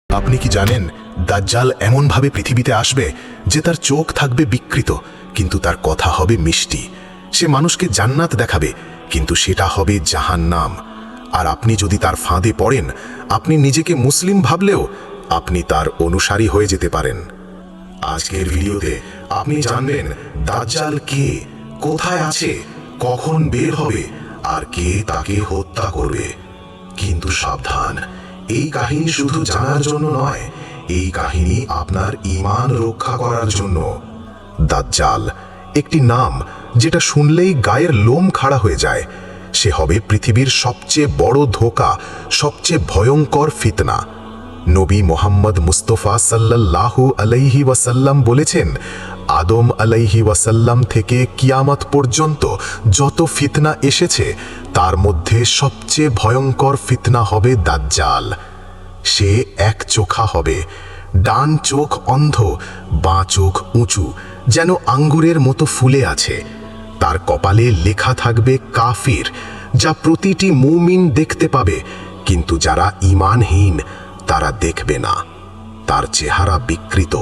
আপনি কি জানেন দাজ্জাল এমনভাবে পৃথিবীতে আসবে যে তার চোখ থাকবে বিকৃত কিন্তু তার কথা হবে মিষ্টি। সে মানুষকে জান্নাত দেখাবে কিন্তু সেটা হবে জাহান্নাম। আর আপনি যদি তার ফাঁদে পড়েন, আপনি নিজেকে মুসলিম ভাবলেও আপনি তার অনুসারী হয়ে যেতে পারেন। আজকের ভিডিওতে আপনি জানবেন দাজ্জাল কে, কোথায় আছে, কখন বের হবে আর কে তাকে হত্যা করবে। কিন্তু সাবধান, এই কাহিনী শুধু জানার জন্য নয়, এই কাহিনী আপনার ঈমান রক্ষা করার জন্য। দাজ্জাল একটি নাম যেটা শুনলেই গায়ের লোম খাড়া হয়ে যায়। সে হবে পৃথিবীর সবচেয়ে বড় ধোঁকা, সবচেয়ে ভয়ঙ্কর ফিতনা। নবী মোহাম্মদ মুস্তাফা সাল্লাল্লাহু আলাইহি ওয়াসাল্লাম বলেছেন, আদম আলাইহি ওয়াসাল্লাম থেকে কিয়ামত পর্যন্ত যত ফিতনা এসেছে তার মধ্যে সবচেয়ে ভয়ঙ্কর ফিতনা হবে দাজ্জাল। সে এক চোখা হবে, ডান চোখ অন্ধ, বাঁ চোখ উঁচু, যেন আঙ্গুরের মতো ফুলে আছে। তার কপালে লেখা থাকবে কাফির, যা প্রতিটি মুমিন দেখতে পাবে, কিন্তু যারা ঈমানহীন তারা দেখবে না। তার চেহারা বিকৃত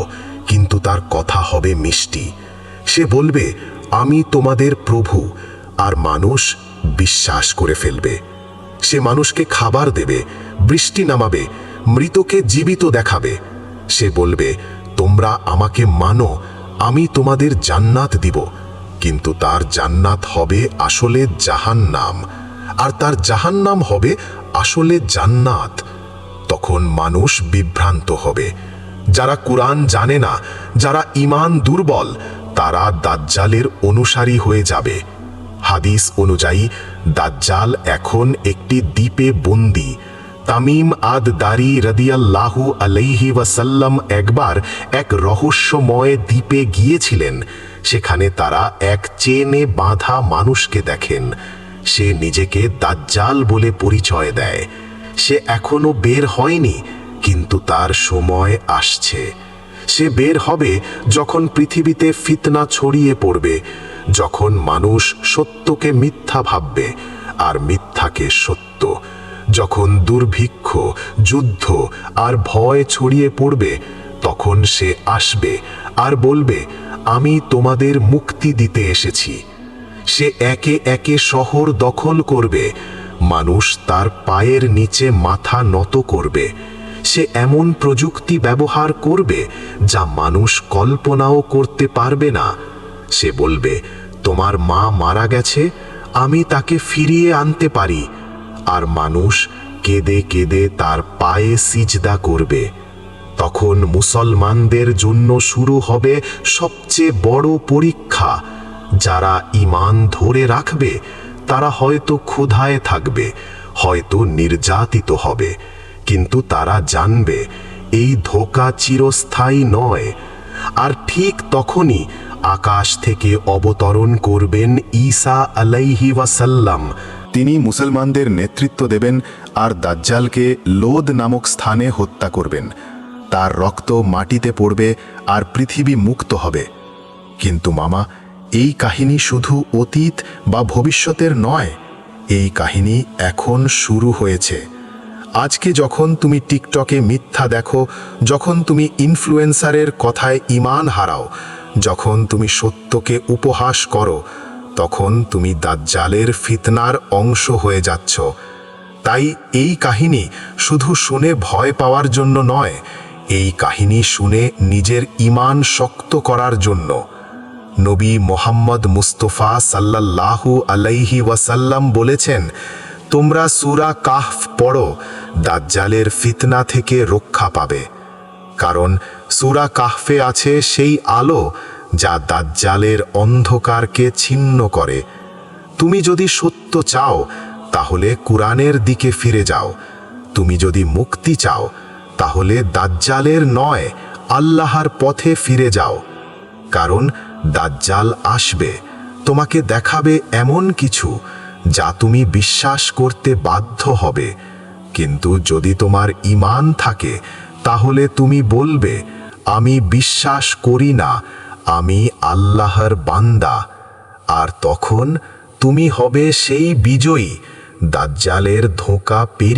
কিন্তু তার কথা হবে মিষ্টি। সে বলবে, আমি তোমাদের প্রভু, আর মানুষ বিশ্বাস করে ফেলবে। সে মানুষকে খাবার দেবে, বৃষ্টি নামাবে, মৃতকে জীবিত দেখাবে। সে বলবে, তোমরা আমাকে মানো, আমি তোমাদের জান্নাত দিব। কিন্তু তার জান্নাত হবে আসলে জাহান্নাম, আর তার জাহান্নাম হবে আসলে জান্নাত। তখন মানুষ বিভ্রান্ত হবে। যারা কুরআন জানে না, যারা ঈমান দুর্বল, তারা দাজ্জালের অনুসারী হয়ে যাবে। হাদিস অনুযায়ী দাজ্জাল এখন একটি দ্বীপে বন্দী। তামিম আদ দারি রাদিয়াল্লাহু আলাইহি ওয়াসাল্লাম একবার এক রহস্যময় দ্বীপে গিয়েছিলেন। সেখানে তারা এক চেনে বাঁধা মানুষকে দেখেন। সে নিজেকে দাজ্জাল বলে পরিচয় দেয়। সে এখনো বের হয়নি, কিন্তু তার সময় আসছে। সে বের হবে যখন পৃথিবীতে ফিতনা ছড়িয়ে পড়বে, যখন মানুষ সত্যকে মিথ্যা ভাববে আর মিথ্যাকে সত্য, যখন দুর্ভিক্ষ, যুদ্ধ আর ভয় ছড়িয়ে পড়বে, তখন সে আসবে আর বলবে, আমি তোমাদের মুক্তি দিতে এসেছি। সে একে একে শহর দখল করবে, মানুষ তার পায়ের নিচে মাথা নত করবে। সে এমন প্রযুক্তি ব্যবহার করবে যা মানুষ কল্পনাও করতে পারবে না। সে বলবে, তোমার মা মারা গেছে, আমি তাকে ফিরিয়ে আনতে পারি। আর মানুষ কেঁদে কেঁদে তার পায়ে সিজদা করবে। তখন মুসলমানদের জন্য শুরু হবে সবচেয়ে বড় পরীক্ষা। যারা ঈমান ধরে রাখবে তারা হয়তো ক্ষুধায় থাকবে, হয়তো নির্যাতিত হবে, কিন্তু তারা জানবে এই ধোঁকা চিরস্থায়ী নয়। আর ঠিক তখনই আকাশ থেকে অবতরণ করবেন ঈসা আলাইহি ওয়াসাল্লাম। তিনি মুসলমানদের নেতৃত্ব দেবেন আর দাজ্জালকে লোদ নামক স্থানে হত্যা করবেন। তার রক্ত মাটিতে পড়বে আর পৃথিবী মুক্ত হবে। কিন্তু মামা, এই কাহিনী শুধু অতীত বা ভবিষ্যতের নয়, এই কাহিনী এখন শুরু হয়েছে। আজকে যখন তুমি টিকটকে মিথ্যা দেখো, যখন তুমি ইনফ্লুয়েন্সারের কথায় ঈমান হারাও, যখন তুমি সত্যকে উপহাস করো, তখন তুমি দাজ্জালের ফিতনার অংশ হয়ে যাচ্ছ। তাই এই কাহিনী শুধু শুনে ভয় পাওয়ার জন্য নয়, এই কাহিনী শুনে নিজের ঈমান শক্ত করার জন্য। নবী মোহাম্মদ মুস্তাফা সাল্লাল্লাহু আলাইহি ওয়াসাল্লাম বলেছেন, তোমরা সূরা কাহফ পড়ো, দাজ্জালের ফিতনা থেকে রক্ষা পাবে। কারণ সূরা কাহফে আছে সেই আলো যা দাজ্জালের অন্ধকারকে ছিন্ন করে। তুমি যদি সত্য চাও তাহলে কুরআনের দিকে ফিরে যাও। তুমি যদি মুক্তি চাও তাহলে দাজ্জালের নয়, আল্লাহর পথে ফিরে যাও। কারণ দাজ্জাল আসবে, তোমাকে দেখাবে এমন কিছু যা তুমি বিশ্বাস করতে বাধ্য হবে। কিন্তু যদি তোমার ঈমান থাকে তাহলে তুমি বলবে, আমি বিশ্বাস করি না, আমি আল্লাহর বান্দা। আর তখন তুমি হবে সেই বিজয়ী, দাজ্জালের ধোঁকা পেরিয়ে